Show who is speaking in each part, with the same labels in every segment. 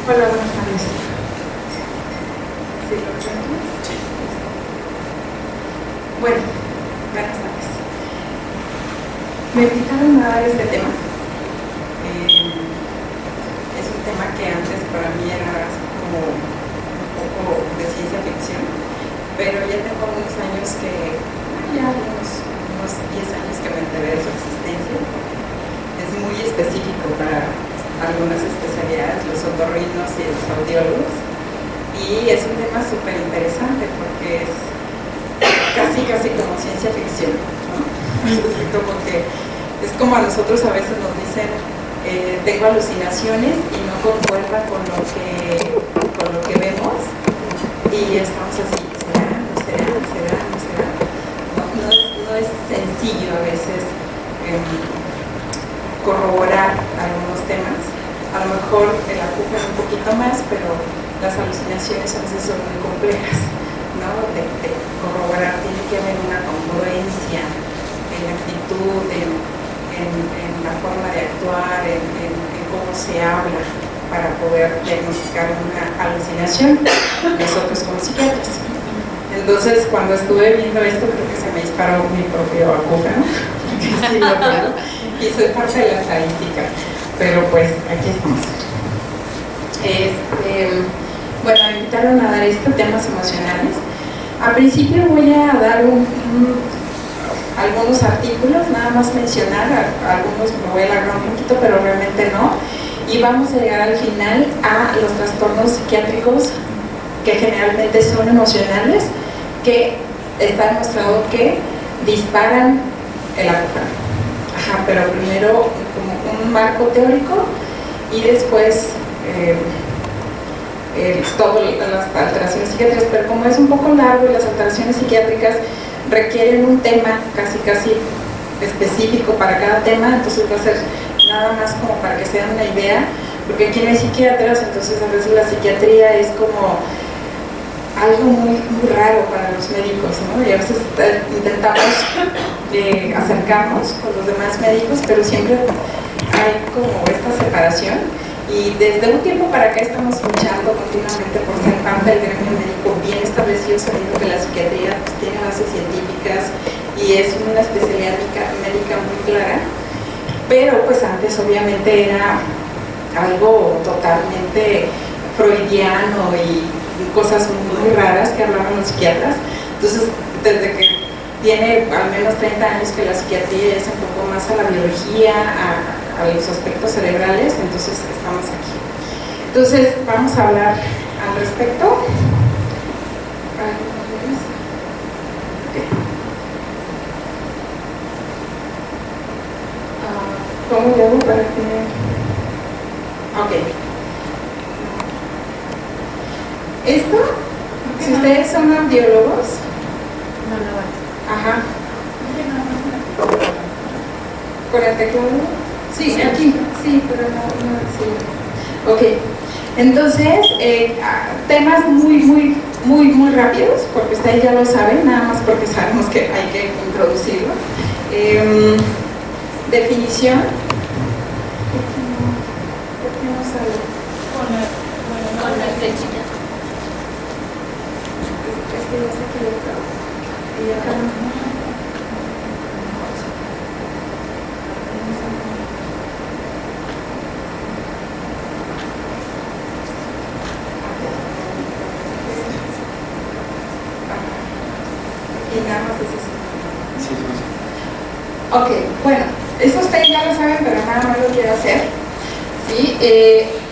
Speaker 1: Hola, buenas tardes. ¿Sí lo presentamos?
Speaker 2: Sí.
Speaker 1: Bueno, buenas tardes. Me invitaron a dar este tema. Es un tema que antes para mí era como un poco de ciencia ficción, pero ya tengo unos años que, ya unos 10 años que me enteré de su existencia. Es muy específico para algunas especialidades, los otorrinos y los audiólogos, y es un tema súper interesante porque es casi como ciencia ficción, ¿no? Como que es como a nosotros a veces nos dicen tengo alucinaciones y no concuerda con lo que vemos y estamos así, ¿será? ¿No será? ¿No será? ¿No será? No es sencillo a veces corroborar algunos temas. A lo mejor el acúfeno un poquito más, pero las alucinaciones a veces son muy complejas, ¿no? De corroborar, tiene que haber una congruencia en la actitud, en la forma de actuar, en cómo se habla para poder diagnosticar una alucinación nosotros como psiquiatras. Entonces, cuando estuve viendo esto, creo que se me disparó mi propio acúfeno, y soy parte de la estadística, pero pues aquí estamos. Bueno, me invitaron a dar temas emocionales. Al principio voy a dar algunos artículos, nada más mencionar, algunos me voy a alargar un poquito, pero realmente no. Y vamos a llegar al final a los trastornos psiquiátricos que generalmente son emocionales, que está demostrado que disparan el acúfeno. Ajá, pero primero como un marco teórico y después todas las alteraciones psiquiátricas, pero como es un poco largo y las alteraciones psiquiátricas requieren un tema casi específico para cada tema, entonces va a ser nada más como para que se den una idea, porque aquí no hay psiquiatras, entonces a veces la psiquiatría es como algo muy raro para los médicos, ¿no? Y a veces intentamos acercarnos con los demás médicos, pero siempre hay como esta separación, y desde un tiempo para acá estamos luchando continuamente por ser parte del gremio médico bien establecido, sabiendo que la psiquiatría pues, tiene bases científicas y es una especialidad médica muy clara, pero pues antes obviamente era algo totalmente freudiano y cosas muy raras que hablaban los psiquiatras. Entonces, desde que tiene al menos 30 años que la psiquiatría ya se enfocó más a la biología, a los aspectos cerebrales, entonces estamos aquí. Entonces, vamos a hablar al respecto. ¿Cómo le hago para que...? Ok. Esto, si ustedes son audiólogos, ajá, con el teclado, sí, aquí, sí, pero no, sí. Ok, entonces, temas muy rápidos, porque ustedes ya lo saben, nada más porque sabemos que hay que introducirlo. Definición. ¿Por qué no sale?
Speaker 3: Con la flechita.
Speaker 1: Es que ya se equivocó. Y acá no. Y nada más es eso.
Speaker 2: Sí, sí.
Speaker 1: Ok, bueno, eso ustedes ya lo saben, pero nada más lo quiero hacer. ¿Sí?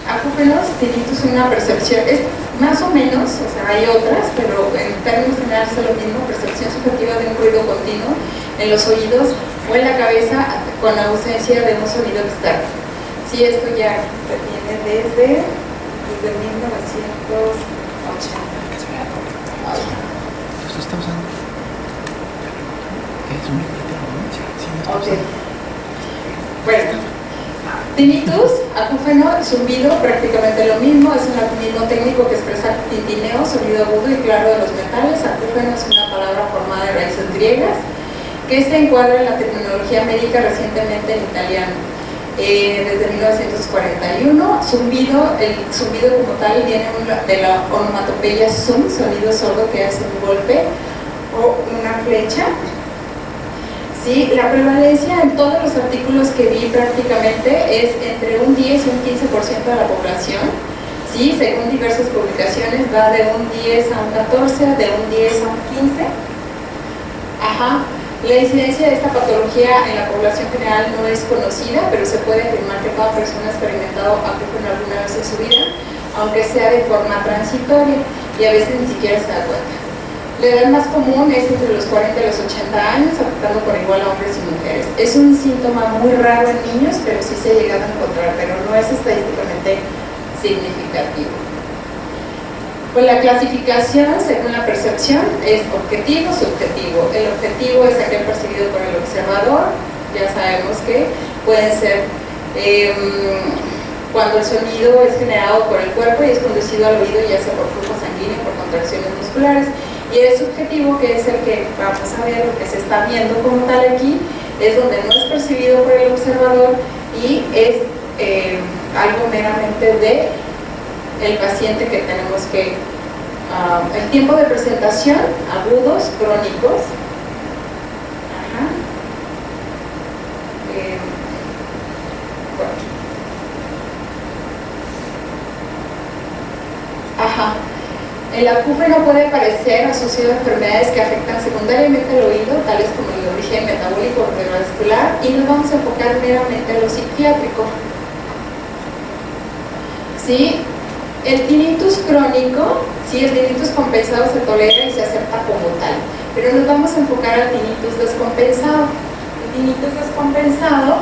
Speaker 1: Acúfenos, tinnitus es una percepción, es más o menos, o sea, hay otras, pero en términos generales es lo mismo, percepción subjetiva de un ruido continuo en los oídos o en la cabeza con ausencia de un sonido externo. Sí, esto ya se tiene desde 1980.
Speaker 2: ¿Esto está usando? ¿Qué es un micrófono?
Speaker 1: Ok. Bueno. Tinnitus, acúfeno, zumbido, prácticamente lo mismo, es un mismo técnico que expresa tintineo, sonido agudo y claro de los metales. Acúfeno es una palabra formada de raíces griegas que se encuadra en la terminología médica recientemente en italiano. desde 1941. El zumbido como tal viene de la onomatopeya zum, sonido sordo que hace un golpe o una flecha. ¿Sí? La prevalencia en todos los artículos que vi prácticamente es entre un 10 y un 15% de la población. ¿Sí? Según diversas publicaciones va de un 10 a un 14, de un 10 a un 15. Ajá. La incidencia de esta patología en la población general no es conocida, pero se puede afirmar que toda persona ha experimentado acúfeno alguna vez en su vida, aunque sea de forma transitoria y a veces ni siquiera se da cuenta. La edad más común es entre los 40 y los 80 años, afectando por igual a hombres y mujeres. Es un síntoma muy raro en niños, pero sí se ha llegado a encontrar, pero no es estadísticamente significativo. Pues la clasificación, según la percepción, es objetivo, subjetivo. El objetivo es aquel percibido por el observador. Ya sabemos que pueden ser cuando el sonido es generado por el cuerpo y es conducido al oído, ya sea por flujo sanguíneo o por contracciones musculares. Y el subjetivo, que es el que vamos a ver, lo que se está viendo como tal aquí, es donde no es percibido por el observador y es algo meramente de el paciente que tenemos que el tiempo de presentación, agudos, crónicos. Ajá. Bueno. Ajá. El acúfeno puede parecer asociado a enfermedades que afectan secundariamente al oído, tales como el origen metabólico o cardiovascular, y nos vamos a enfocar meramente en lo psiquiátrico. ¿Sí? El tinnitus crónico, sí, el tinnitus compensado se tolera y se acepta como tal, pero nos vamos a enfocar al tinnitus descompensado. El tinnitus descompensado,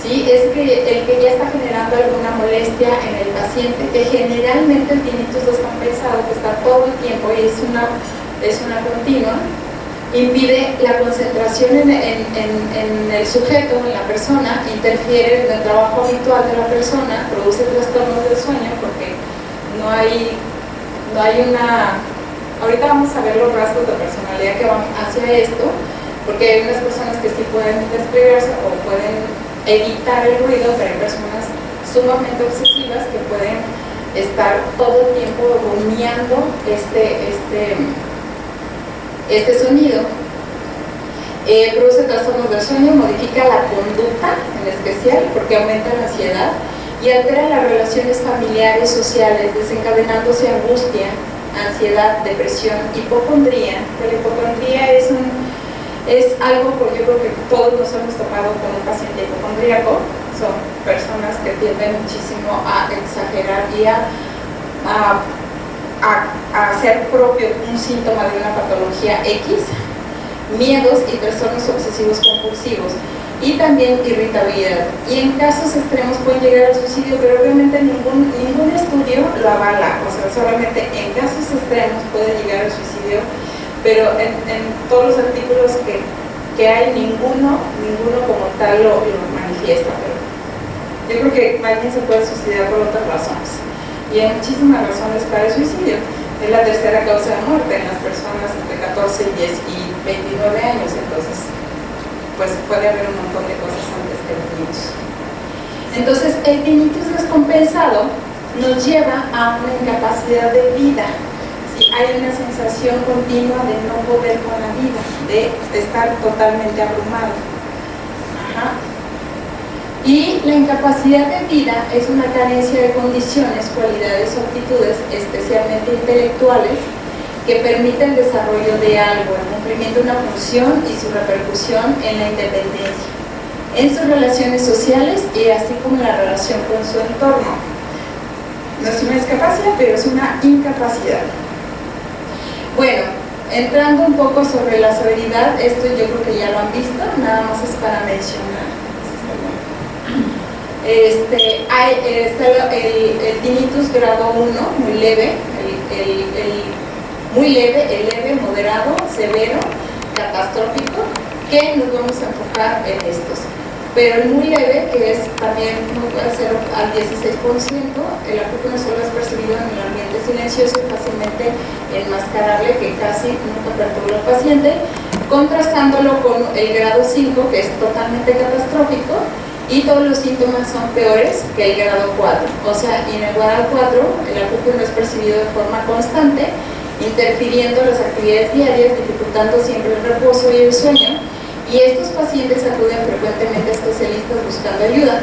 Speaker 1: sí, es el que ya está generando alguna molestia en el paciente, que generalmente el tinnitus descompensado, que está todo el tiempo y es una continua, impide la concentración en el sujeto, en la persona, interfiere en el trabajo habitual de la persona, produce trastornos del sueño porque no hay una... Ahorita vamos a ver los rasgos de personalidad que van hacia esto, porque hay unas personas que sí pueden desplegarse o pueden evitar el ruido, pero hay personas sumamente obsesivas que pueden estar todo el tiempo rumiando este sonido. Produce trastornos del sueño, modifica la conducta en especial porque aumenta la ansiedad y altera las relaciones familiares, sociales, desencadenándose angustia, ansiedad, depresión, hipocondría. La hipocondría es algo que yo creo que todos nos hemos topado con un paciente hipocondríaco. Son personas que tienden muchísimo a exagerar y a hacer propio un síntoma de una patología X, miedos y trastornos obsesivos compulsivos, y también irritabilidad. Y en casos extremos pueden llegar al suicidio, pero obviamente ningún estudio lo avala. O sea, solamente en casos extremos puede llegar al suicidio, pero en todos los artículos que hay, ninguno como tal lo manifiesta. Pero yo creo que alguien se puede suicidar por otras razones. Y hay muchísimas razones para el suicidio. Es la tercera causa de muerte en las personas entre 14, 10 y 29 años. Entonces, pues puede haber un montón de cosas antes que el tinnitus. Entonces, el tinnitus descompensado nos lleva a una incapacidad de vida. ¿Sí? Hay una sensación continua de no poder con la vida, de estar totalmente abrumado. Ajá. Y la incapacidad de vida es una carencia de condiciones, cualidades o actitudes, especialmente intelectuales, que permite el desarrollo de algo, el cumplimiento de una función y su repercusión en la independencia, en sus relaciones sociales y así como en la relación con su entorno. No es una discapacidad, pero es una incapacidad. Bueno, entrando un poco sobre la severidad, esto yo creo que ya lo han visto, nada más es para mencionar. Está el tinnitus grado 1, muy leve, muy leve, el leve, moderado, severo, catastrófico, que nos vamos a enfocar en estos. Pero el muy leve, que es también puede ser al 16%, el acúfeno solo es percibido en el ambiente silencioso y fácilmente enmascarable, que casi nunca perturba al paciente, contrastándolo con el grado 5, que es totalmente catastrófico y todos los síntomas son peores que el grado 4. O sea, y en el grado 4 el acúfeno es percibido de forma constante, interfiriendo las actividades diarias, dificultando siempre el reposo y el sueño, y estos pacientes acuden frecuentemente a especialistas buscando ayuda.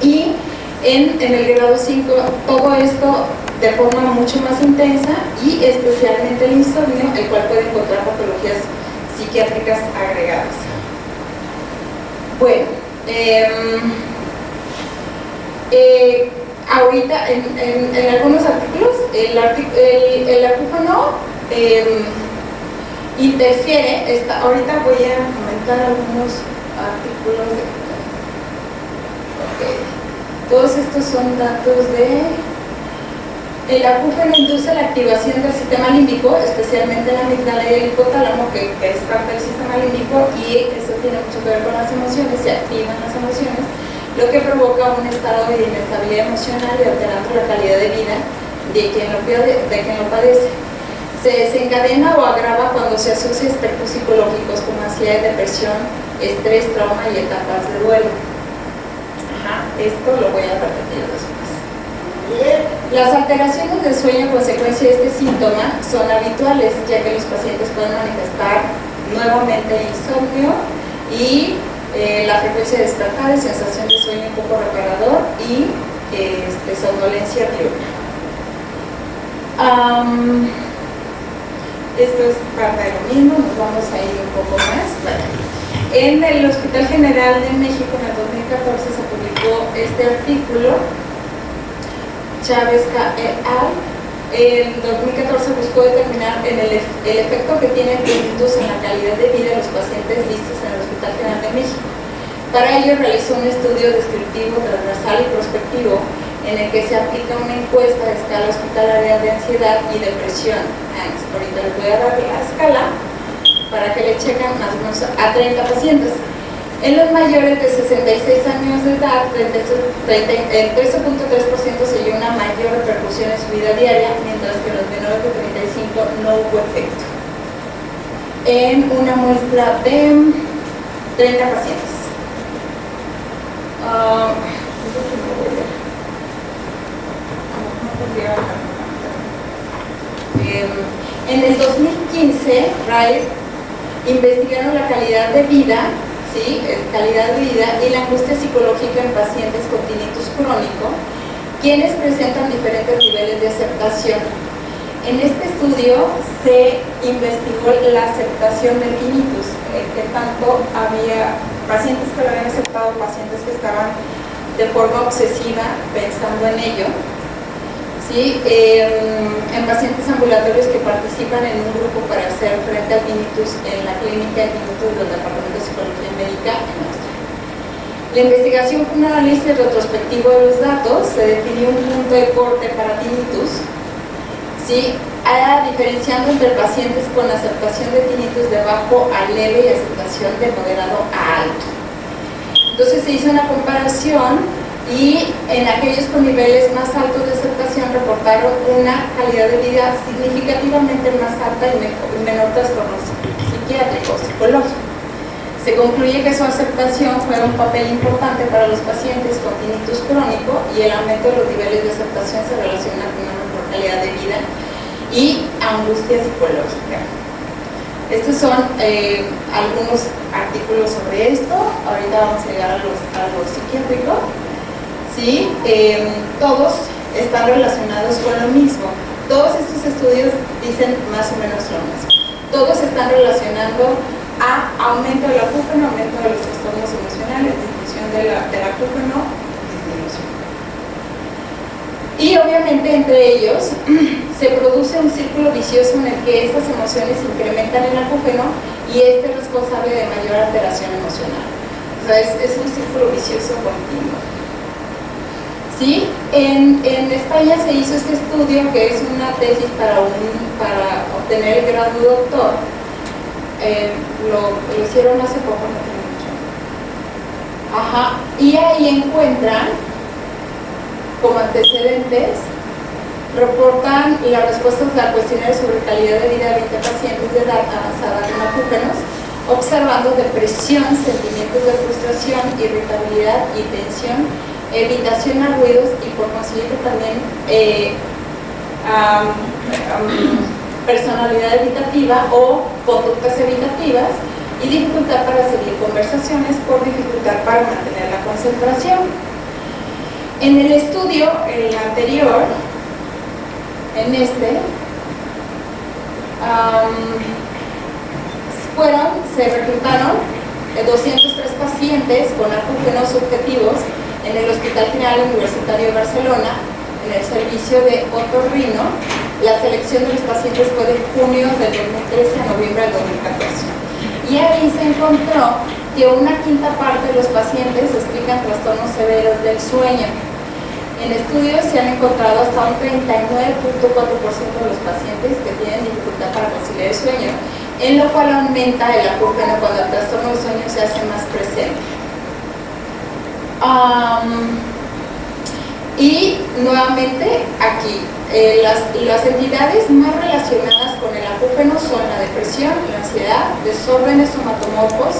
Speaker 1: Y en el grado 5 todo esto de forma mucho más intensa, y especialmente el insomnio, el cual puede encontrar patologías psiquiátricas agregadas. Bueno, ahorita en algunos artículos el acúfeno interfiere, ahorita voy a comentar algunos artículos todos estos son datos de el acúfeno induce la activación del sistema límbico, especialmente la amígdala y el hipotálamo, que es parte del sistema límbico, y eso tiene mucho que ver con las emociones, se activan las emociones, lo que provoca un estado de inestabilidad emocional y alterando la calidad de vida de quien lo padece. Se desencadena o agrava cuando se asocia a aspectos psicológicos como ansiedad, depresión, estrés, trauma y etapas de duelo. Esto lo voy a repetir después. Las alteraciones del sueño a consecuencia de este síntoma son habituales, ya que los pacientes pueden manifestar nuevamente insomnio y la frecuencia de despertar, sensación de sueño un poco reparador y somnolencia diurna. Esto es parte de lo mismo, nos vamos a ir un poco más. Bueno, en el Hospital General de México en el 2014 se publicó este artículo, Chávez et al. En 2014 buscó determinar el efecto que tienen tinnitus en la calidad de vida de los pacientes vistos en el Hospital General de México. Para ello realizó un estudio descriptivo, transversal y prospectivo en el que se aplica una encuesta de escala hospitalaria de ansiedad y depresión. Ahorita les voy a dar la escala para que le chequen más o menos a 30 pacientes. En los mayores de 66 años de edad, el 13.3% se dio una mayor repercusión en su vida diaria, mientras que en los menores de 35 no hubo efecto. En una muestra de 30 pacientes. En el 2015, RAI investigaron la calidad de vida, ¿sí? Calidad de vida y la angustia psicológica en pacientes con tinnitus crónico, quienes presentan diferentes niveles de aceptación. En este estudio se investigó la aceptación del tinnitus, que tanto había pacientes que lo habían aceptado, pacientes que estaban de forma obsesiva pensando en ello. ¿Sí? En pacientes ambulatorios que participan en un grupo para hacer frente al tinnitus en la clínica de tinnitus del Departamento de Psicología Médica en Austria. La investigación fue un análisis retrospectivo de los datos, se definió un punto de corte para tinnitus, ¿sí? Diferenciando entre pacientes con aceptación de tinnitus de bajo a leve y aceptación de moderado a alto. Entonces se hizo una comparación y en aquellos con niveles más altos de aceptación reportaron una calidad de vida significativamente más alta y menor trastorno psiquiátrico, psicológico. Se concluye que su aceptación juega un papel importante para los pacientes con tinnitus crónico y el aumento de los niveles de aceptación se relaciona con una mejor calidad de vida y angustia psicológica. Estos son algunos artículos sobre esto. Ahorita vamos a llegar a lo psiquiátrico. ¿Sí? Todos están relacionados con lo mismo. Todos estos estudios dicen más o menos lo mismo. Todos están relacionando a aumento del acúfeno, aumento de los trastornos emocionales, disminución del acúfeno, disminución. Y obviamente entre ellos se produce un círculo vicioso en el que estas emociones incrementan el acúfeno y este es responsable de mayor alteración emocional. O sea, es un círculo vicioso continuo. ¿Sí? En España se hizo este estudio que es una tesis para obtener el grado de doctor. Lo hicieron hace poco, no tiene mucho. Ajá. Y ahí encuentran como antecedentes, reportan las respuestas al cuestionario sobre calidad de vida de 20 pacientes de edad avanzada con acúfenos
Speaker 4: observando depresión, sentimientos de frustración, irritabilidad y tensión, evitación a ruidos y por consiguiente también personalidad evitativa o conductas evitativas y dificultad para seguir conversaciones por dificultad para mantener la concentración. En el estudio, el anterior, en este, se reclutaron 203 pacientes con acúfenos subjetivos en el Hospital General Universitario de Barcelona, en el servicio de otorrino. La selección de los pacientes fue de junio del 2013 a noviembre del 2014. Y ahí se encontró que una quinta parte de los pacientes explican trastornos severos del sueño. En estudios se han encontrado hasta un 39.4% de los pacientes que tienen dificultad para conciliar el sueño, en lo cual aumenta el acúfeno cuando el trastorno del sueño se hace más presente. Y nuevamente aquí, las entidades más relacionadas con el acúfeno son la depresión, la ansiedad, desórdenes somatomorfos,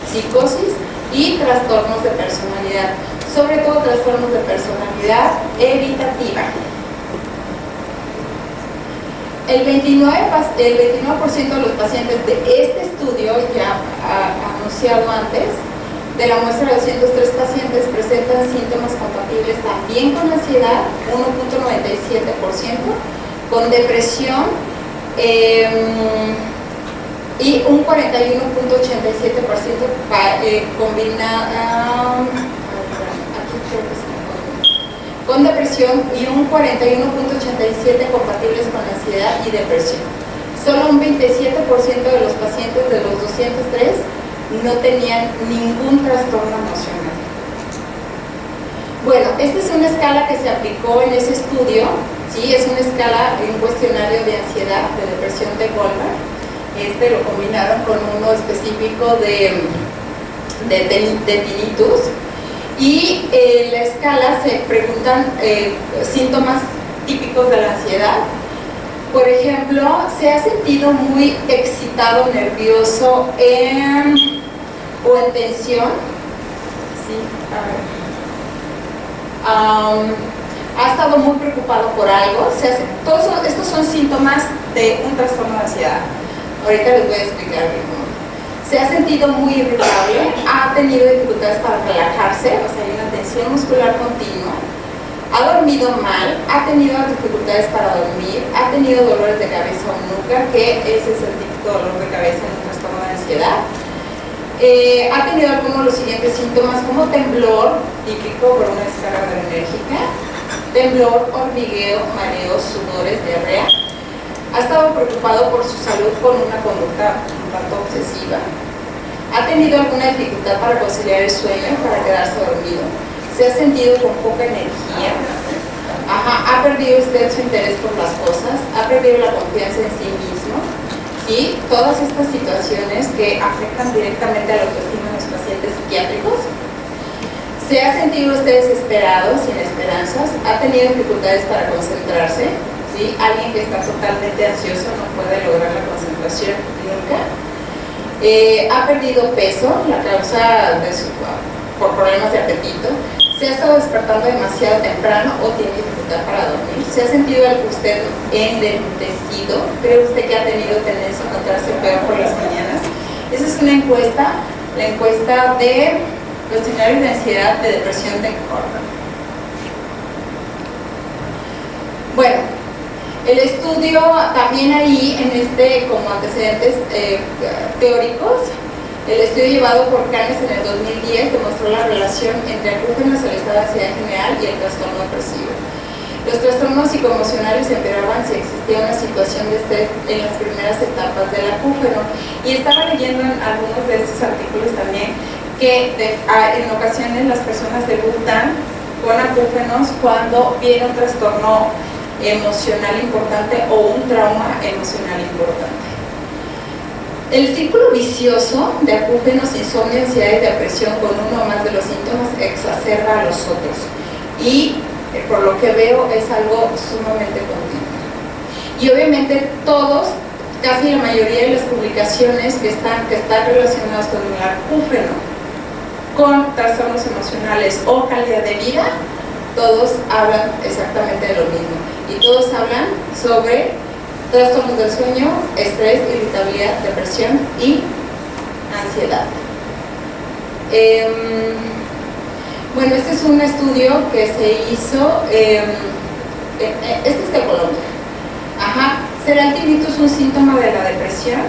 Speaker 4: psicosis y trastornos de personalidad, sobre todo trastornos de personalidad evitativa. El 29% de los pacientes de este estudio, ya anunciado antes, de la muestra de 203 pacientes presentan síntomas compatibles también con ansiedad, 1.97%, con depresión y un 41.87% con depresión y un 41.87% compatibles con ansiedad y depresión. Solo un 27% de los pacientes de los 203 no tenían ningún trastorno emocional. Bueno, esta es una escala que se aplicó en ese estudio, ¿sí? Es una escala, un cuestionario de ansiedad, de depresión de Goldberg. Lo combinaron con uno específico de tinnitus. Y en la escala se preguntan síntomas típicos de la ansiedad. Por ejemplo, ¿se ha sentido muy excitado, nervioso o en tensión? Sí, ¿ha estado muy preocupado por algo? Todos estos son síntomas de un trastorno de ansiedad. Ahorita les voy a explicar cómo. Se ha sentido muy irritable, ha tenido dificultades para relajarse, o sea, hay una tensión muscular continua, ha dormido mal, ha tenido dificultades para dormir, ha tenido dolores de cabeza o nuca, que ese es el típico dolor de cabeza en un trastorno de ansiedad. Ha tenido algunos de los siguientes síntomas como temblor, típico por una descarga adrenérgica, temblor, hormigueo, mareos, sudores, diarrea. Ha estado preocupado por su salud con una conducta un tanto obsesiva. Ha tenido alguna dificultad para conciliar el sueño, para quedarse dormido. Se ha sentido con poca energía. Ha perdido usted su interés por las cosas. Ha perdido la confianza en sí mismo. ¿Sí? Todas estas situaciones que afectan directamente a la autoestima de los pacientes psiquiátricos. Se ha sentido usted desesperado, sin esperanzas. Ha tenido dificultades para concentrarse. ¿Sí? Alguien que está totalmente ansioso no puede lograr la concentración nunca. Ha perdido peso, la causa por problemas de apetito. Se ha estado despertando demasiado temprano o tiene dificultad para dormir. Se ha sentido usted enlentecido. ¿Cree usted que ha tenido tendencia a encontrarse peor por las mañanas? Esa es una encuesta, la encuesta de cuestionario de ansiedad de depresión de Goldberg. Bueno, el estudio también ahí, como antecedentes teóricos, el estudio llevado por Canes en el 2010 demostró la relación entre acúfenos, el estado de ansiedad general y el trastorno depresivo. Los trastornos psicoemocionales empeoraban si existía una situación de estrés en las primeras etapas del acúfeno. Y estaba leyendo en algunos de estos artículos también que en ocasiones las personas debutan con acúfenos cuando viene un trastorno emocional importante o un trauma emocional importante. El círculo vicioso de acúfenos, insomnio, ansiedad y depresión con uno o más de los síntomas exacerba a los otros y por lo que veo es algo sumamente continuo. Y obviamente todos casi la mayoría de las publicaciones que están relacionadas con el acúfeno, con trastornos emocionales o calidad de vida, todos hablan exactamente de lo mismo. Y todos hablan sobre trastornos del sueño, estrés, irritabilidad, depresión y ansiedad. Bueno, este es un estudio que se hizo, este es de Colombia. ¿Será el tinnitus un síntoma de la depresión?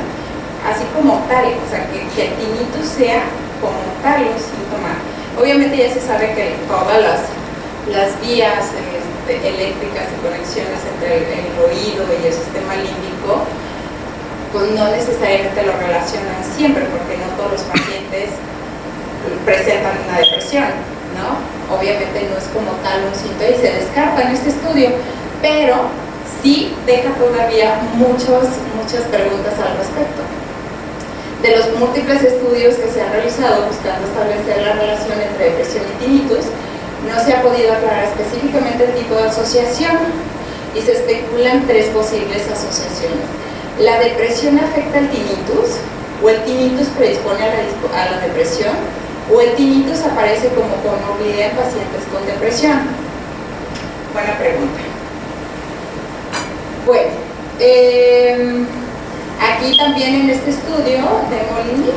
Speaker 4: Así como tal, o sea, que el tinnitus sea como tal un síntoma. Obviamente ya se sabe que todas las vías eléctricas y conexiones entre el oído y el sistema límbico, pues no necesariamente lo relacionan siempre, porque no todos los pacientes presentan una depresión, ¿no? Obviamente no es como tal un síntoma y se descarta en este estudio, pero sí deja todavía muchas preguntas al respecto. De los múltiples estudios que se han realizado buscando establecer la relación entre depresión y tinnitus, no se ha podido aclarar específicamente el tipo de asociación y se especulan 3 posibles asociaciones. ¿La depresión afecta al tinnitus? ¿O el tinnitus predispone a la depresión? ¿O el tinnitus aparece como comorbilidad en pacientes con depresión? Buena pregunta. Bueno, aquí también en este estudio de Molini,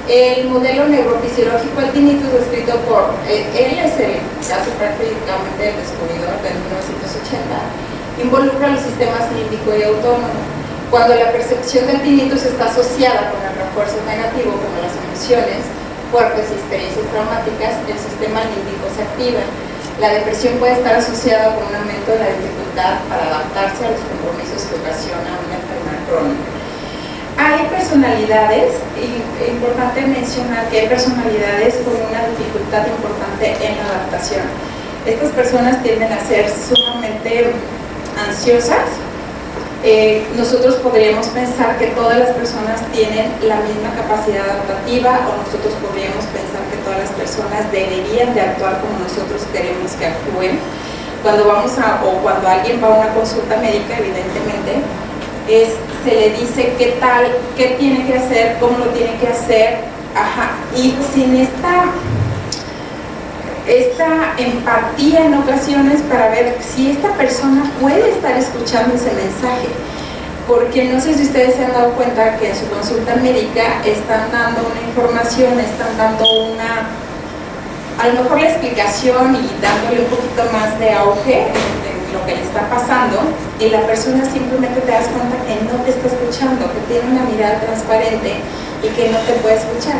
Speaker 4: el modelo neurofisiológico del tinnitus descrito por él es el caso prácticamente del descubridor de 1980, involucra los sistemas límbico y autónomo. Cuando la percepción del tinnitus está asociada con el refuerzo negativo como las emociones fuertes y experiencias traumáticas, el sistema límbico se activa. La depresión puede estar asociada con un aumento de la dificultad para adaptarse a los compromisos que ocasiona una enfermedad crónica. Hay personalidades, importante mencionar que hay personalidades con una dificultad importante en la adaptación. Estas personas tienden a ser sumamente ansiosas. Nosotros podríamos pensar que todas las personas tienen la misma capacidad adaptativa, o nosotros podríamos pensar que todas las personas deberían de actuar como nosotros queremos que actúen. Cuando cuando alguien va a una consulta médica, evidentemente, se le dice qué tal, qué tiene que hacer, cómo lo tiene que hacer, y sin esta empatía en ocasiones para ver si esta persona puede estar escuchando ese mensaje, porque no sé si ustedes se han dado cuenta que en su consulta médica están dando una información, están dando a lo mejor la explicación y dándole un poquito más de auge lo que le está pasando, y la persona simplemente te das cuenta que no te está escuchando, que tiene una mirada transparente y que no te puede escuchar,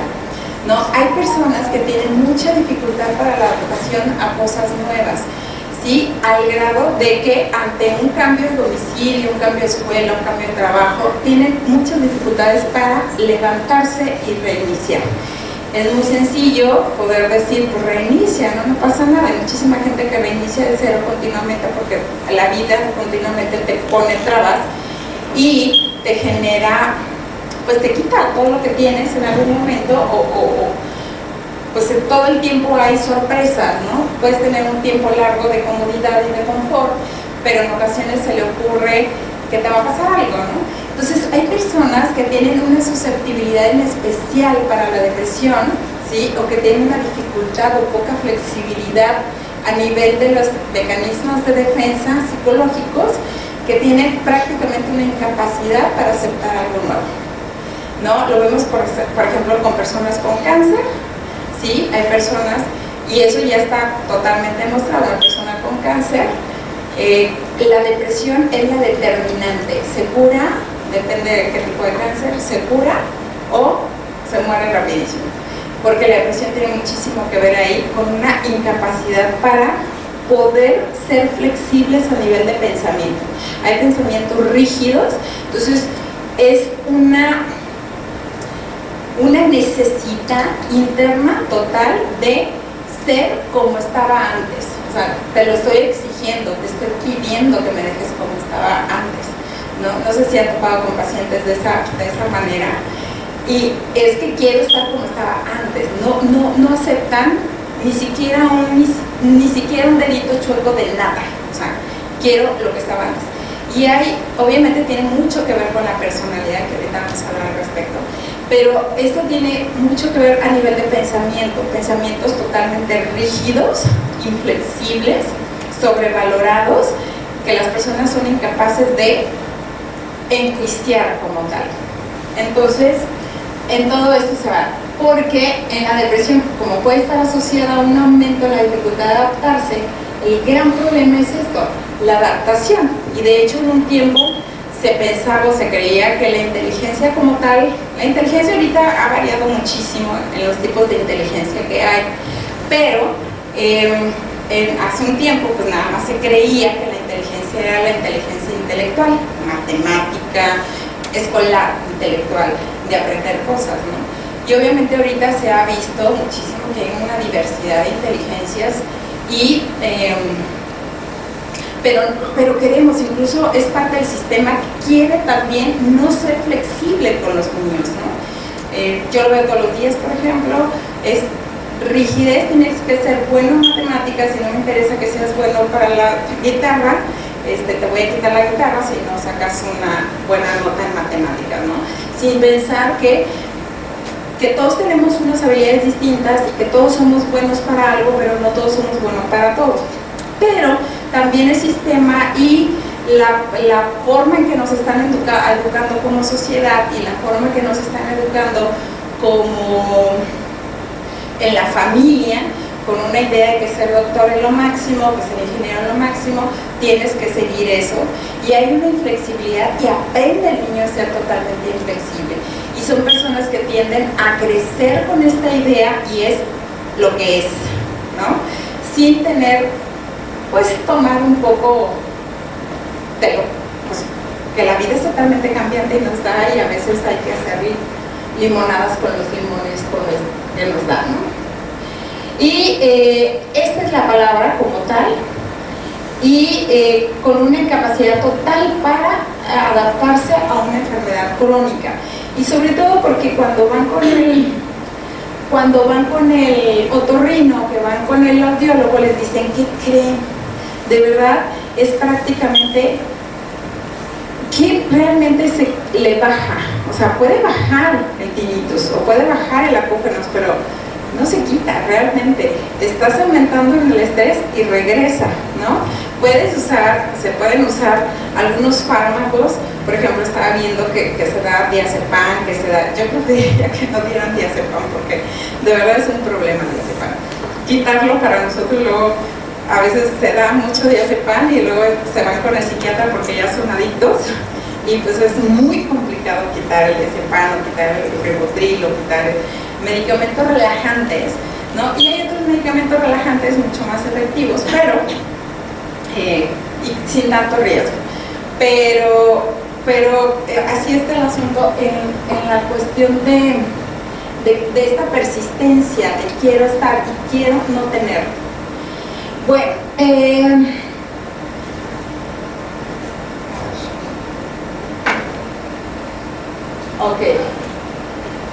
Speaker 4: ¿no? Hay personas que tienen mucha dificultad para la adaptación a cosas nuevas, ¿sí? Al grado de que ante un cambio de domicilio, un cambio de escuela, un cambio de trabajo, tienen muchas dificultades para levantarse y reiniciar. Es muy sencillo poder decir, pues reinicia, no pasa nada. Hay muchísima gente que reinicia de cero continuamente porque la vida continuamente te pone trabas y te genera, pues te quita todo lo que tienes en algún momento, pues todo el tiempo hay sorpresas, ¿no? Puedes tener un tiempo largo de comodidad y de confort, pero en ocasiones se le ocurre que te va a pasar algo, ¿no? Entonces hay personas que tienen una susceptibilidad en especial para la depresión, ¿sí? O que tienen una dificultad o poca flexibilidad a nivel de los mecanismos de defensa psicológicos, que tienen prácticamente una incapacidad para aceptar algo nuevo, ¿no? Lo vemos por ejemplo con personas con cáncer, ¿sí? Hay personas, y eso ya está totalmente demostrado, una persona con cáncer, la depresión es la determinante, se cura, depende de qué tipo de cáncer, se cura o se muere rapidísimo, porque la depresión tiene muchísimo que ver ahí con una incapacidad para poder ser flexibles a nivel de pensamiento. Hay pensamientos rígidos, entonces es una necesidad interna total de ser como estaba antes. O sea, te lo estoy exigiendo, te estoy pidiendo que me dejes como estaba antes, ¿no? No sé si han topado con pacientes de esa manera, y es que quiero estar como estaba antes, no aceptan ni siquiera un dedito chueco de nada, o sea, quiero lo que estaba antes.
Speaker 1: Y obviamente tiene mucho que ver con la personalidad, que ahorita vamos a hablar al respecto, pero esto tiene mucho que ver a nivel de pensamiento, pensamientos totalmente rígidos, inflexibles, sobrevalorados, que las personas son incapaces de enjuiciar como tal. Entonces, en todo esto se va, porque en la depresión, como puede estar asociada a un aumento en la dificultad de adaptarse, el gran problema es esto, la adaptación. Y de hecho en un tiempo se pensaba o se creía que la inteligencia como tal, la inteligencia ahorita ha variado muchísimo en los tipos de inteligencia que hay, pero hace un tiempo pues nada más se creía que la inteligencia era la inteligencia intelectual, matemática, escolar, intelectual, de aprender cosas, ¿no? Y obviamente ahorita se ha visto muchísimo que hay una diversidad de inteligencias y pero queremos, incluso es parte del sistema que quiere también no ser flexible con los niños, ¿no? Yo lo veo todos los días, por ejemplo, es rigidez, tienes que ser bueno en matemáticas, si no me interesa que seas bueno para la guitarra, te voy a quitar la guitarra si no sacas una buena nota en matemáticas, ¿no? Sin pensar que todos tenemos unas habilidades distintas y que todos somos buenos para algo, pero no todos somos buenos para todos. Pero también el sistema y la forma en que nos están educando como sociedad y la forma en que nos están educando como en la familia, con una idea de que ser doctor es lo máximo, que ser ingeniero es lo máximo, tienes que seguir eso. Y hay una inflexibilidad y aprende el niño a ser totalmente inflexible. Y son personas que tienden a crecer con esta idea y es lo que es, ¿no? Sin tener, pues, tomar un poco de lo, pues, que la vida es totalmente cambiante y nos da, y a veces hay que hacer limonadas con los limones que nos dan, ¿no? Y esta es la palabra como tal, y con una incapacidad total para adaptarse a una enfermedad crónica. Y sobre todo porque cuando van con el otorrino, que van con el audiólogo, les dicen, ¿qué creen? De verdad, es prácticamente que realmente se le baja, o sea, puede bajar el tinnitus o puede bajar el acúfenos, pero no se quita realmente. Estás aumentando en el estrés y regresa, ¿no? Se pueden usar algunos fármacos. Por ejemplo, estaba viendo que se da diazepam, yo preferiría que no dieran diazepam porque de verdad es un problema el diazepam. Quitarlo para nosotros, luego a veces se da mucho diazepam y luego se van con el psiquiatra porque ya son adictos y pues es muy complicado quitar el diazepam o quitar el ribotril o quitar medicamentos relajantes, ¿no? Y hay otros medicamentos relajantes mucho más efectivos, pero y sin tanto riesgo. Pero así está el asunto en la cuestión de esta persistencia de quiero estar y quiero no tener. Bueno, ok,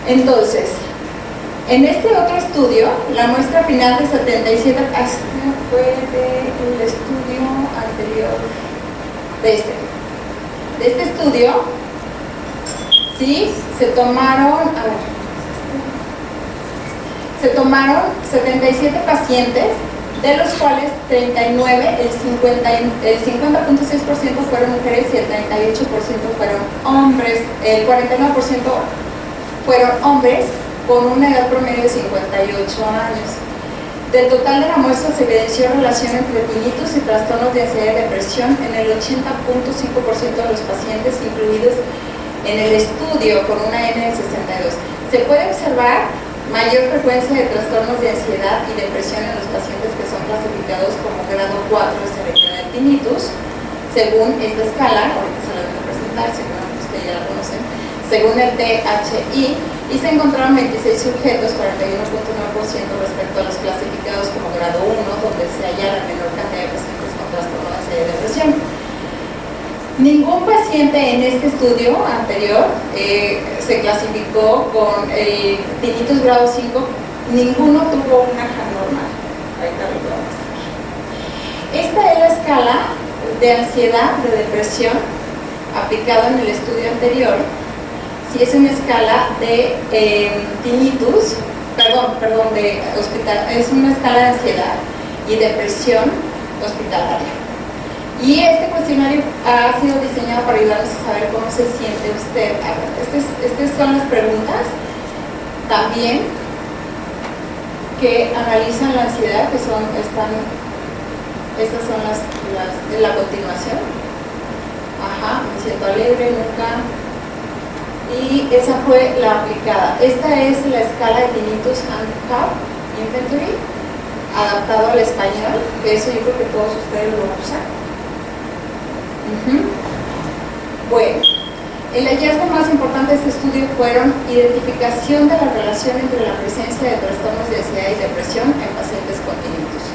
Speaker 1: entonces en este otro estudio, la muestra final de 77 fue del estudio anterior de este estudio, ¿sí? Se tomaron 77 pacientes, de los cuales 39, el 50.6% fueron mujeres y el 38% fueron hombres, el 49% fueron hombres con una edad promedio de 58 años. Del total de la muestra se evidenció relación entre tinnitus y trastornos de ansiedad y depresión en el 80.5% de los pacientes incluidos en el estudio con una N de 62. Se puede observar mayor frecuencia de trastornos de ansiedad y depresión en los pacientes que son clasificados como grado 4 de severidad de tinnitus, según esta escala, ahorita se la voy a presentar, seguramente ustedes ya la conocen, según el THI, y se encontraron 26 sujetos, 41.9% respecto a los clasificados como grado 1, donde se halla la menor cantidad de pacientes con trastorno de ansiedad y depresión. Ningún paciente en este estudio anterior se clasificó con el tinnitus grado 5, ninguno tuvo una normal. Ahorita lo voy a mostrar. Esta es la escala
Speaker 4: de ansiedad, de depresión, aplicado en el estudio anterior, si es una escala de tinnitus, de hospital, es una escala de ansiedad y depresión hospitalaria. Y este cuestionario ha sido diseñado para ayudarnos a saber cómo se siente usted. A ver, estas son las preguntas también que analizan la ansiedad, que son, estas son las de la continuación. Ajá, me siento alegre, nunca. Y esa fue la aplicada. Esta es la escala de Tinnitus Handicap Inventory, adaptado al español, que eso yo creo que todos ustedes lo usan. Bueno, el hallazgo más importante de este estudio fueron identificación de la relación entre la presencia de trastornos de ansiedad y depresión en pacientes con tinnitus.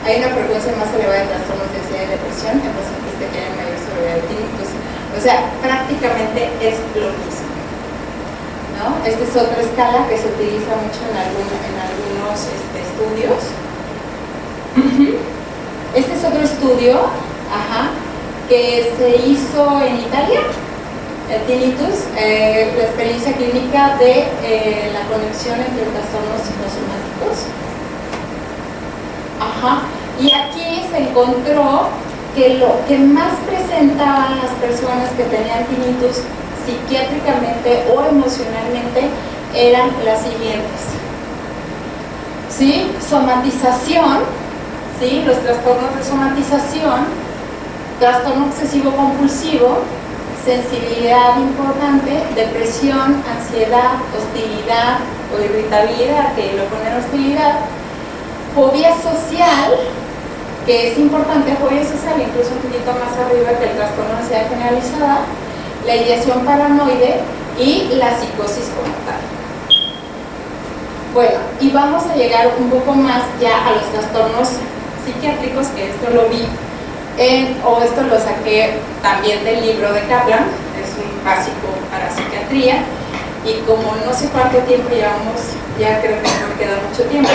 Speaker 4: Hay una frecuencia más elevada de trastornos de ansiedad y depresión en pacientes que tienen mayor severidad de tinnitus. O sea, prácticamente es lo mismo, ¿no? Esta es otra escala que se utiliza mucho en algunos estudios. Este es otro estudio, que se hizo en Italia, el tinnitus, la experiencia clínica de la conexión entre trastornos psicosomáticos. Y aquí se encontró que lo que más presentaban las personas que tenían tinnitus psiquiátricamente o emocionalmente eran las siguientes. ¿Sí? Somatización, ¿sí? Los trastornos de somatización, trastorno obsesivo compulsivo, sensibilidad importante, depresión, ansiedad, hostilidad o irritabilidad, que lo ponen hostilidad, fobia social, que es importante, fobia social, incluso un poquito más arriba que el trastorno de ansiedad generalizada, la ideación paranoide y la psicosis como tal. Bueno, y vamos a llegar un poco más ya a los trastornos psiquiátricos, que esto lo vi esto lo saqué también del libro de Kaplan, es un básico para psiquiatría, y como no sé cuánto tiempo llevamos, ya creo que no me queda mucho tiempo,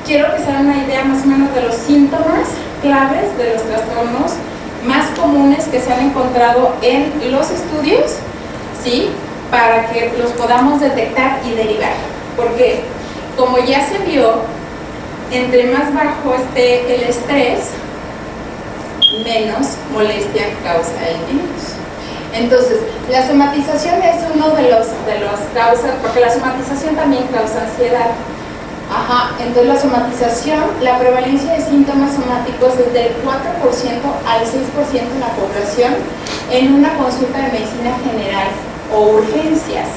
Speaker 4: quiero que se den una idea más o menos de los síntomas claves de los trastornos más comunes que se han encontrado en los estudios, ¿sí? Para que los podamos detectar y derivar, porque como ya se vio, entre más bajo esté el estrés, menos molestia causa el tinnitus. Entonces, la somatización es uno de los causas, porque la somatización también causa ansiedad. Entonces la somatización, la prevalencia de síntomas somáticos es del 4% al 6% en la población en una consulta de medicina general o urgencias.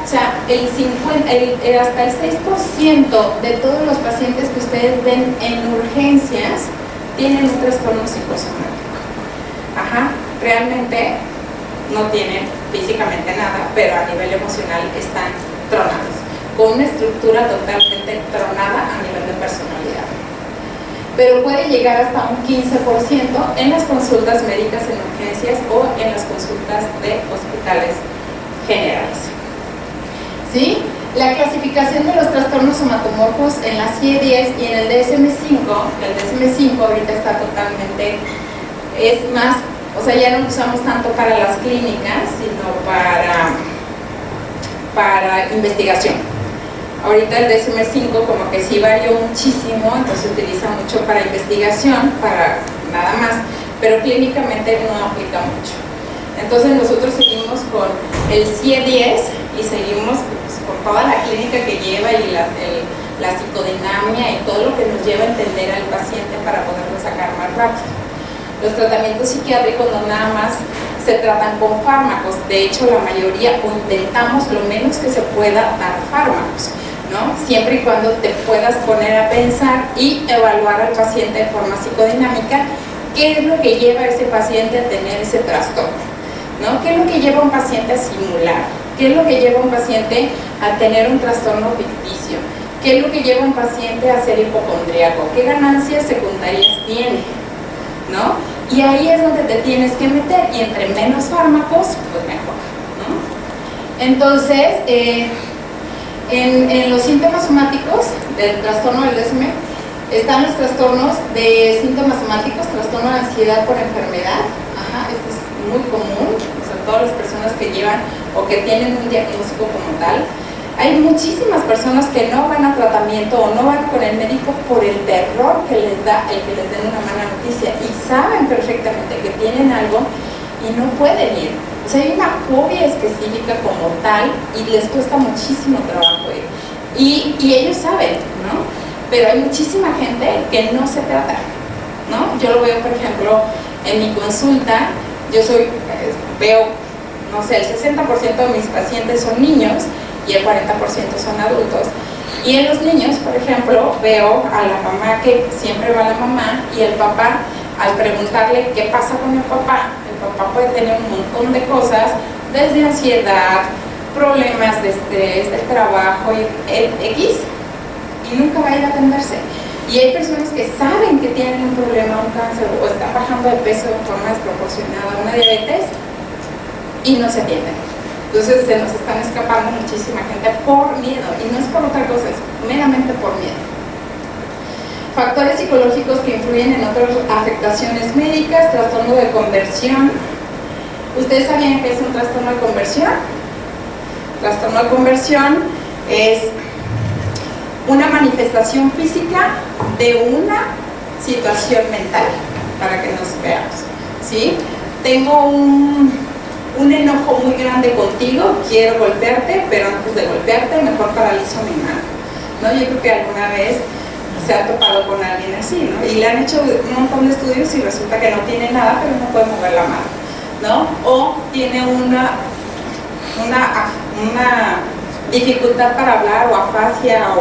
Speaker 4: O sea, hasta el 6% de todos los pacientes que ustedes ven en urgencias tienen un trastorno psicosomático. Realmente no tienen físicamente nada, pero a nivel emocional están tronados, con una estructura totalmente tronada a nivel de personalidad. Pero puede llegar hasta un 15% en las consultas médicas en urgencias o en las consultas de hospitales generales. ¿Sí? La clasificación de los trastornos somatomorfos en la CIE-10 y en el DSM-5, el DSM-5 ahorita está totalmente, es más, o sea, ya no lo usamos tanto para las clínicas, sino para investigación. Ahorita el DSM-5 como que sí varió muchísimo, entonces se utiliza mucho para investigación, para nada más, pero clínicamente no aplica mucho. Entonces nosotros seguimos con el CIE-10 y seguimos pues, con toda la clínica que lleva y la psicodinamia y todo lo que nos lleva a entender al paciente para poderlo sacar más rápido. Los tratamientos psiquiátricos no nada más se tratan con fármacos, de hecho la mayoría o intentamos lo menos que se pueda dar fármacos, ¿no? Siempre y cuando te puedas poner a pensar y evaluar al paciente de forma psicodinámica qué es lo que lleva a ese paciente a tener ese trastorno, ¿no? ¿Qué es lo que lleva a un paciente a simular? ¿Qué es lo que lleva a un paciente a tener un trastorno ficticio? ¿Qué es lo que lleva a un paciente a ser hipocondríaco? ¿Qué ganancias secundarias tiene? ¿No? Y ahí es donde te tienes que meter, y entre menos fármacos, pues mejor, ¿no? Entonces, en los síntomas somáticos del trastorno del DSM, Están los trastornos de síntomas somáticos, trastorno de ansiedad por enfermedad. Este es muy común, o sea, todas las personas que llevan o que tienen un diagnóstico como tal. Hay muchísimas personas que no van a tratamiento o no van con el médico por el terror que les da el que les den una mala noticia, y saben perfectamente que tienen algo y no pueden ir. O sea, hay una fobia específica como tal y les cuesta muchísimo trabajo ir. Y ellos saben, ¿no? Pero hay muchísima gente que no se trata, ¿no? Yo lo veo, por ejemplo, en mi consulta. Yo veo, no sé, el 60% de mis pacientes son niños y el 40% son adultos. Y en los niños, por ejemplo, veo a la mamá, que siempre va la mamá, y el papá, al preguntarle qué pasa con el papá puede tener un montón de cosas, desde ansiedad, problemas de estrés, del trabajo, X, y nunca va a ir a atenderse. Y hay personas que saben que tienen un problema, un cáncer, o están bajando de peso de forma desproporcionada, una diabetes, y no se atienden. Entonces se nos están escapando muchísima gente por miedo, y no es por otra cosa, es meramente por miedo. Factores psicológicos que influyen en otras afectaciones médicas, trastorno de conversión. ¿Ustedes sabían qué es un trastorno de conversión? Trastorno de conversión es una manifestación física de una situación mental, para que nos veamos, ¿sí? Tengo un enojo muy grande contigo, quiero golpearte, pero antes de golpearte mejor paralizo mi mano, ¿no? Yo creo que alguna vez se ha topado con alguien así, ¿no? Y le han hecho un montón de estudios y resulta que no tiene nada, pero no puede mover la mano, ¿no? O tiene una dificultad para hablar, o afasia,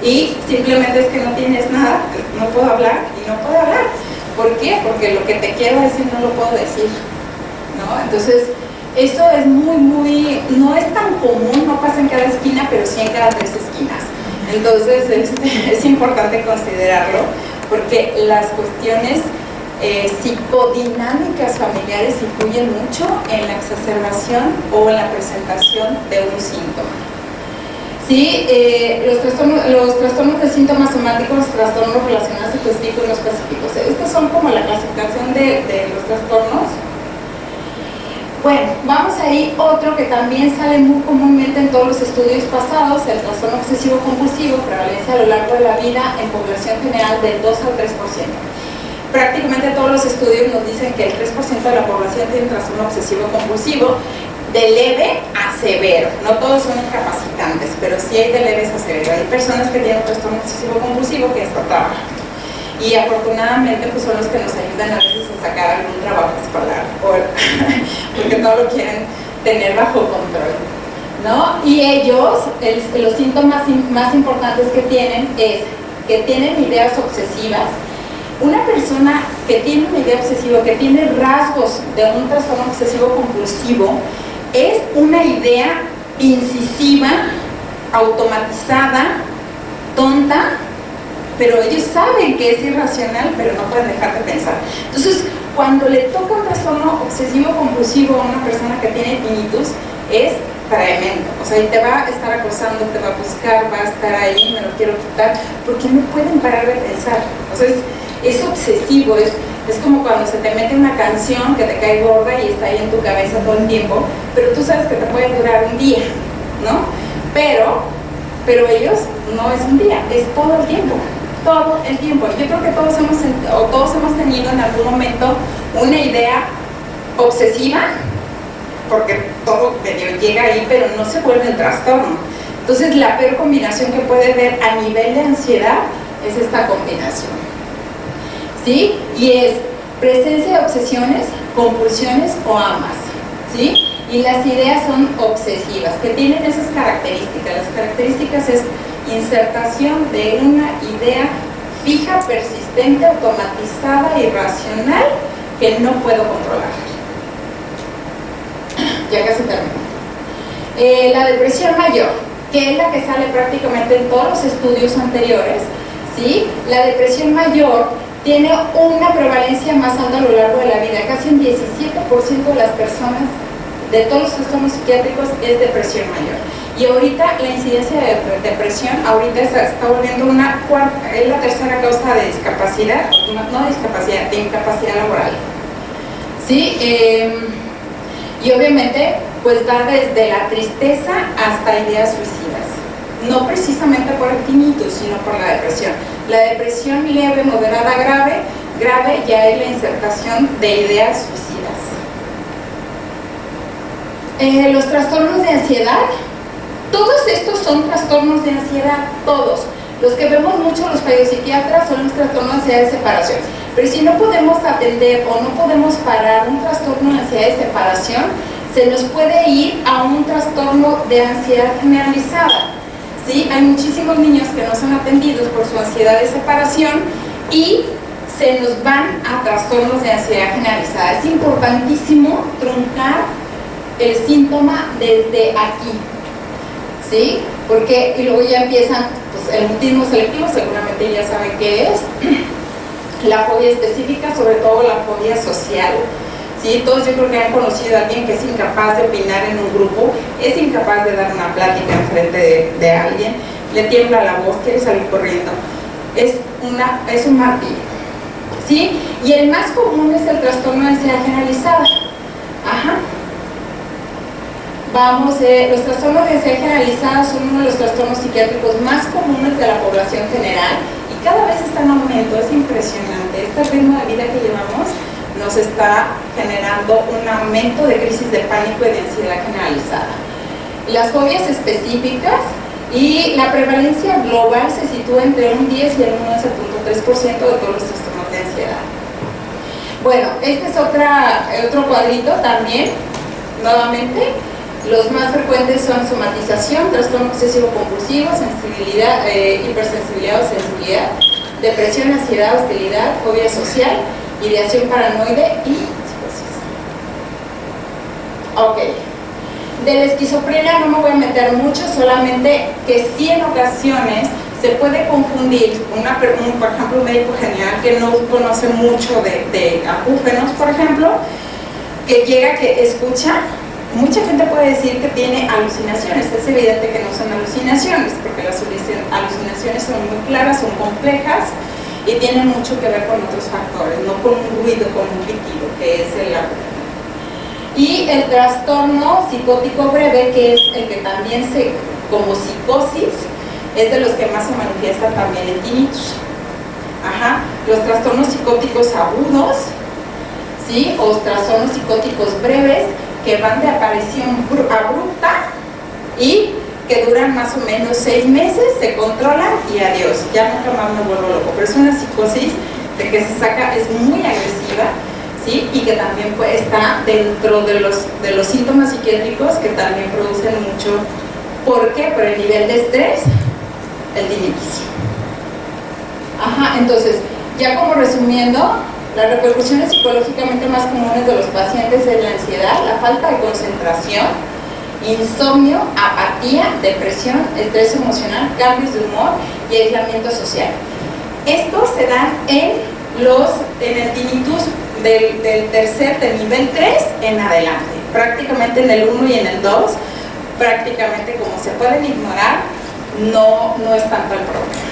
Speaker 4: y simplemente es que no tienes nada, no puedo hablar, y no puedo hablar. ¿Por qué? Porque lo que te quiero decir no lo puedo decir, ¿no? Entonces, esto es no es tan común, no pasa en cada esquina, pero sí en cada 3 esquinas. Entonces, es importante considerarlo, porque las cuestiones psicodinámicas familiares influyen mucho en la exacerbación o en la presentación de un síntoma. ¿Sí? Los trastornos de síntomas somáticos, trastornos relacionados específicos y no específicos. Estos son como la clasificación de los trastornos. Bueno, vamos a ir otro que también sale muy comúnmente en todos los estudios pasados, el trastorno obsesivo compulsivo, prevalencia a lo largo de la vida en población general del 2 al 3%. Prácticamente todos los estudios nos dicen que el 3% de la población tiene trastorno obsesivo compulsivo, de leve a severo. No todos son incapacitantes, pero sí hay de leves a severo. Hay personas que tienen trastorno obsesivo compulsivo que esto trabaja. Y afortunadamente pues son los que nos ayudan a veces a sacar algún trabajo escolar, porque todo lo quieren tener bajo control, ¿no? Y ellos, los síntomas más importantes que tienen es que tienen ideas obsesivas. Una persona que tiene una idea obsesiva, que tiene rasgos de un trastorno obsesivo compulsivo, es una idea incisiva, automatizada, tonta, pero ellos saben que es irracional, pero no pueden dejar de pensar. Entonces, cuando le toca un trastorno obsesivo compulsivo a una persona que tiene tinnitus, es tremendo. O sea, y te va a estar acosando, te va a buscar, va a estar ahí, me lo quiero quitar, porque no pueden parar de pensar. O sea, es obsesivo, es como cuando se te mete una canción que te cae gorda y está ahí en tu cabeza todo el tiempo, pero tú sabes que te puede durar un día, ¿no? Pero ellos no es un día, es todo el tiempo. Todo el tiempo. Yo creo que todos hemos tenido en algún momento una idea obsesiva, porque todo medio llega ahí, pero no se vuelve el trastorno. Entonces, la peor combinación que puede haber a nivel de ansiedad es esta combinación, ¿sí? Y es presencia de obsesiones, compulsiones o ambas, ¿sí? Y las ideas son obsesivas, que tienen esas características. Las características es insertación de una idea fija, persistente, automatizada, irracional, que no puedo controlar. Ya casi termino. La depresión mayor, que es la que sale prácticamente en todos los estudios anteriores, ¿sí? La depresión mayor tiene una prevalencia más alta a lo largo de la vida. Casi un 17% de las personas de todos los trastornos psiquiátricos es depresión mayor.
Speaker 1: Y ahorita la incidencia de depresión ahorita está volviendo es la tercera causa de discapacidad, no discapacidad, de incapacidad laboral. ¿Sí? Y obviamente pues va desde la tristeza hasta ideas suicidas. No precisamente por el tinnitus, sino por la depresión. La depresión leve, moderada, grave ya es la insertación de ideas suicidas. Los trastornos de ansiedad, todos estos son trastornos de ansiedad, todos. Los que vemos mucho los psiquiatras son los trastornos de ansiedad de separación. Pero si no podemos atender o no podemos parar un trastorno de ansiedad de separación, se nos puede ir a un trastorno de ansiedad generalizada. ¿Sí? Hay muchísimos niños que no son atendidos por su ansiedad de separación y se nos van a trastornos de ansiedad generalizada. Es importantísimo truncar el síntoma desde aquí, ¿sí? Porque y luego ya empiezan pues, el mutismo selectivo, seguramente ya saben qué es, la fobia específica, sobre todo la fobia social. ¿Sí? Todos yo creo que han conocido a alguien que es incapaz de opinar en un grupo, es incapaz de dar una plática enfrente de alguien, le tiembla la voz, quiere salir corriendo. Es un martirio. ¿Sí? Y el más común es el trastorno de ansiedad generalizada. Ajá. Los trastornos de ansiedad generalizada son uno de los trastornos psiquiátricos más comunes de la población general y cada vez está en aumento, es impresionante. Este ritmo de vida que llevamos nos está generando un aumento de crisis de pánico y de ansiedad generalizada. Las fobias específicas y la prevalencia global se sitúa entre un 10 y el 11.3% de todos los trastornos de ansiedad. Bueno, este es otro cuadrito también, nuevamente. Los más frecuentes son somatización, trastorno obsesivo compulsivo, sensibilidad, hipersensibilidad o sensibilidad, depresión, ansiedad, hostilidad, fobia social, ideación paranoide y psicosis. Ok. De la esquizofrenia no me voy a meter mucho, solamente que sí en ocasiones se puede confundir por ejemplo, un médico general que no conoce mucho de acúfenos, por ejemplo, que llega, que escucha. Mucha gente puede decir que tiene alucinaciones. Es evidente que no son alucinaciones, porque las alucinaciones son muy claras, son complejas y tienen mucho que ver con otros factores, no con un ruido, con un pitido, que es el acúfeno. Y el trastorno psicótico breve, que es el que también como psicosis, es de los que más se manifiesta también en tinnitus. Ajá. Los trastornos psicóticos agudos, ¿sí? O trastornos psicóticos breves, que van de aparición abrupta y que duran más o menos 6 meses, se controlan y adiós, ya nunca más me vuelvo loco. Pero es una psicosis de que se saca, es muy agresiva, ¿sí? Y que también está dentro de los síntomas psiquiátricos que también producen mucho. ¿Por qué? Por el nivel de estrés, el tinnitus. Ajá, entonces, ya como resumiendo, las repercusiones psicológicamente más comunes de los pacientes es la ansiedad, la falta de concentración, insomnio, apatía, depresión, estrés emocional, cambios de humor y aislamiento social. Estos se dan en el tinnitus del nivel 3 en adelante, prácticamente en el 1 y en el 2, prácticamente como se pueden ignorar, no es tanto el problema.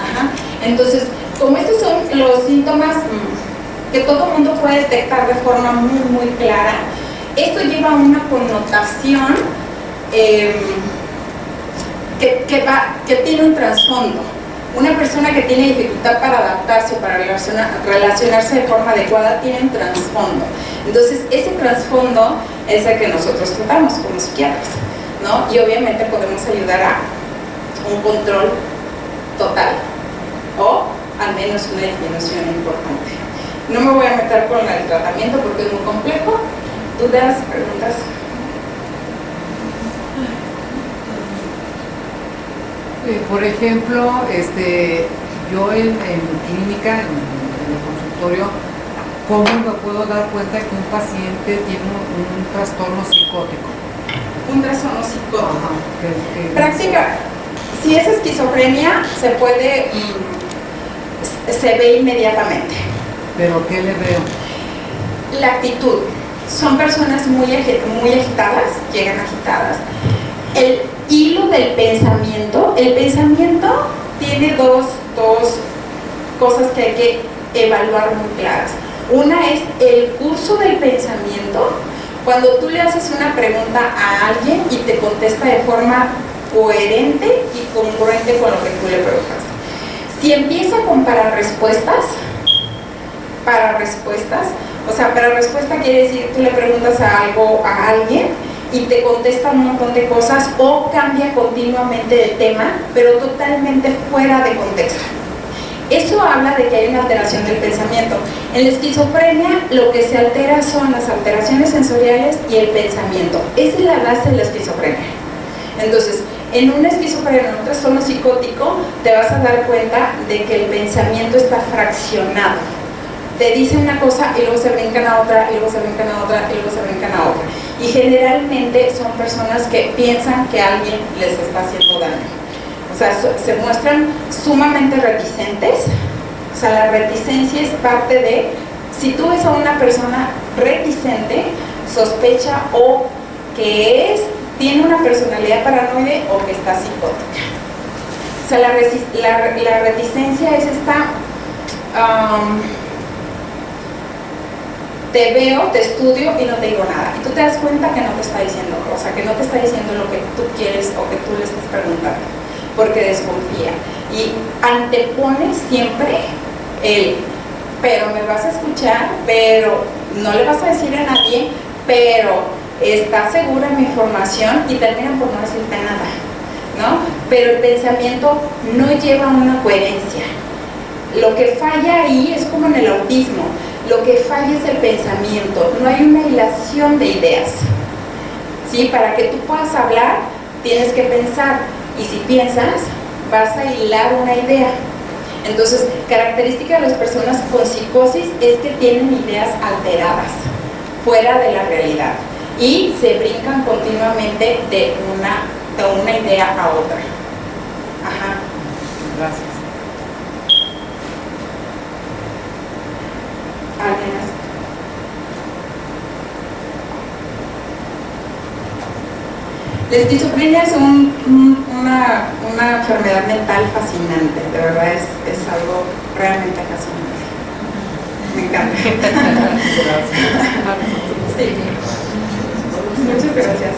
Speaker 1: Ajá. Entonces, como estos son los síntomas que todo el mundo puede detectar de forma muy, muy clara, esto lleva a una connotación que tiene un trasfondo. Una persona que tiene dificultad para adaptarse o para relacionarse de forma adecuada tiene un trasfondo. Entonces, ese trasfondo es el que nosotros tratamos como psiquiatras, ¿no? Y obviamente podemos ayudar a un control total o al menos una disminución importante. No me voy a meter con el tratamiento porque es muy complejo. ¿Dudas? ¿Preguntas?
Speaker 5: Por ejemplo, yo en clínica, en el consultorio, ¿cómo me puedo dar cuenta que un paciente tiene un trastorno psicótico?
Speaker 1: Un trastorno psicótico.
Speaker 5: Práctica.
Speaker 1: Si es esquizofrenia, se ve inmediatamente.
Speaker 5: ¿Pero qué le veo?
Speaker 1: La actitud. Son personas muy agitadas, llegan agitadas.
Speaker 4: hilo del pensamiento, el pensamiento tiene dos cosas que hay que evaluar muy claras. Una es el curso del pensamiento. Cuando tú le haces una pregunta a alguien y te contesta de forma coherente y congruente con lo que tú le preguntaste. Si empieza con para respuesta quiere decir tú le preguntas algo a alguien y te contesta un montón de cosas o cambia continuamente de tema, pero totalmente fuera de contexto. Eso habla de que hay una alteración del pensamiento. En la esquizofrenia lo que se altera son las alteraciones sensoriales y el pensamiento. Esa es la base de la esquizofrenia. Entonces, en una esquizofrenia, en un trastorno psicótico, te vas a dar cuenta de que el pensamiento está fraccionado. Te dicen una cosa y luego se brincan a otra, y luego se brincan a otra, y luego se brincan a otra. Y generalmente son personas que piensan que alguien les está haciendo daño. O sea, se muestran sumamente reticentes. O sea, la reticencia es parte de, si tú ves a una persona reticente, sospecha o que tiene una personalidad paranoide o que está psicótica. O sea, la reticencia es esta, te veo, te estudio y no te digo nada. Y tú te das cuenta que no te está diciendo, o sea, que no te está diciendo lo que tú quieres o que tú le estás preguntando, porque desconfía. Y antepone siempre pero me vas a escuchar, pero no le vas a decir a nadie, pero está segura mi información y terminan por no decirte nada, ¿no? Pero el pensamiento no lleva una coherencia. Lo que falla ahí es como en el autismo, lo que falla es el pensamiento, no hay una hilación de ideas, ¿sí? Para que tú puedas hablar tienes que pensar, y si piensas vas a hilar una idea. Entonces, característica de las personas con psicosis es que tienen ideas alteradas, fuera de la realidad, y se brincan continuamente de una idea a otra. Ajá.
Speaker 5: Gracias.
Speaker 4: ¿Alguien más? La esquizofrenia es una enfermedad mental fascinante, de verdad es algo realmente fascinante. Me encanta.
Speaker 5: Gracias.
Speaker 4: Sí. Muchas gracias.